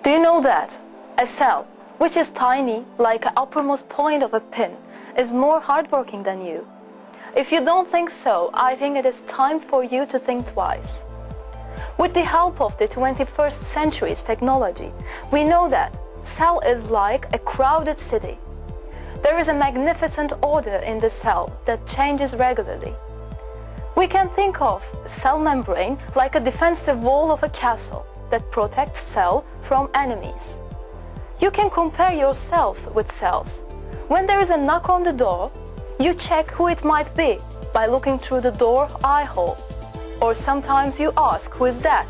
Do you know that a cell, which is tiny like the uppermost point of a pin, is more hardworking than you? If you don't think so, I think it is time for you to think twice. With the help of the 21st century's technology, we know that cell is like a crowded city. There is a magnificent order in the cell that changes regularly. We can think of cell membrane like a defensive wall of a castle that protects cell from enemies. You can compare yourself with cells. When there is a knock on the door, you check who it might be by looking through the door eye hole. Or sometimes you ask, who is that?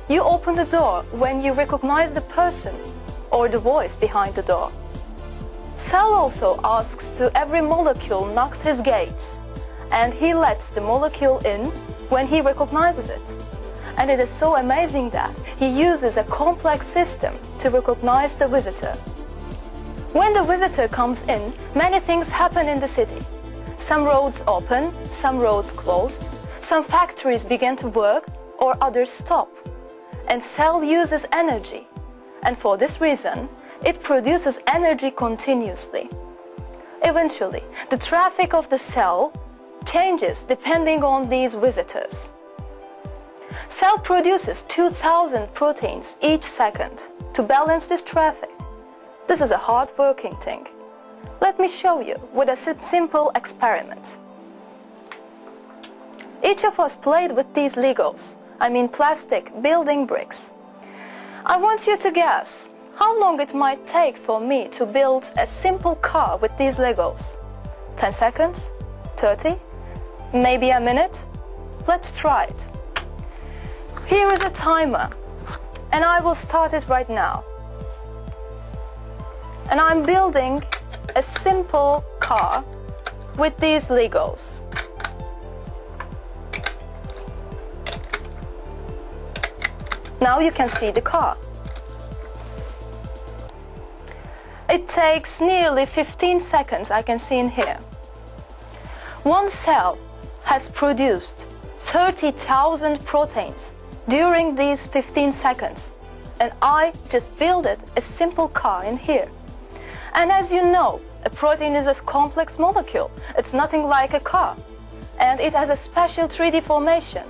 You open the door when you recognize the person or the voice behind the door. Cell also asks to every molecule knocks his gates, and he lets the molecule in when he recognizes it. And it is so amazing that he uses a complex system to recognize the visitor. When the visitor comes in, many things happen in the city. Some roads open, some roads closed, some factories begin to work or others stop. And cell uses energy, and for this reason, it produces energy continuously. Eventually, the traffic of the cell changes depending on these visitors. Cell produces 2000 proteins each second to balance this traffic. This is a hard-working thing. Let me show you with a simple experiment. Each of us played with these Legos, plastic building bricks. I want you to guess how long it might take for me to build a simple car with these Legos. 10 seconds? 30? Maybe a minute? Let's try it. Here is a timer, and I will start it right now. And I'm building a simple car with these Legos. Now you can see the car. It takes nearly 15 seconds, I can see in here. One cell has produced 30,000 proteins during these 15 seconds, and I just built a simple car in here. And as you know, a protein is a complex molecule. It's nothing like a car, and it has a special 3D formation.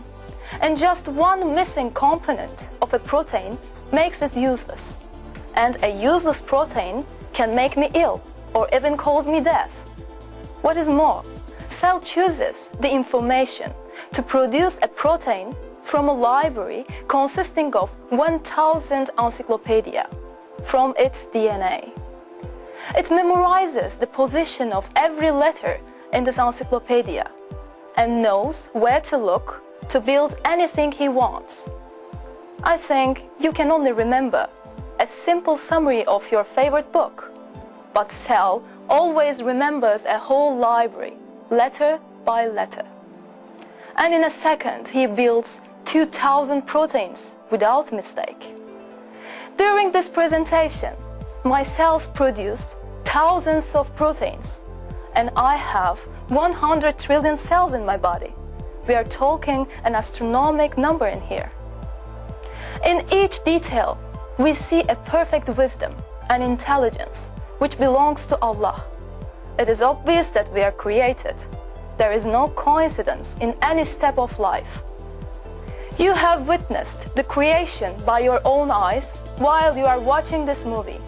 And just one missing component of a protein makes it useless. And a useless protein can make me ill or even cause me death. What is more, cell chooses the information to produce a protein from a library consisting of 1000 encyclopedia from its DNA. It memorizes the position of every letter in this encyclopedia and knows where to look to build anything he wants. I think you can only remember a simple summary of your favorite book, but cell always remembers a whole library, letter by letter. And in a second, he builds 2000 proteins without mistake. During this presentation, my cells produced thousands of proteins, and I have 100 trillion cells in my body. We are talking an astronomical number in here. In each detail, we see a perfect wisdom and intelligence which belongs to Allah. It is obvious that we are created. There is no coincidence in any step of life. You have witnessed the creation by your own eyes while you are watching this movie.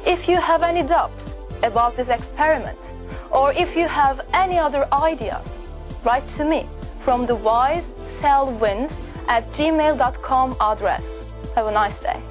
If you have any doubts about this experiment, or if you have any other ideas, write to me from the wisecellwins@gmail.com address. Have a nice day.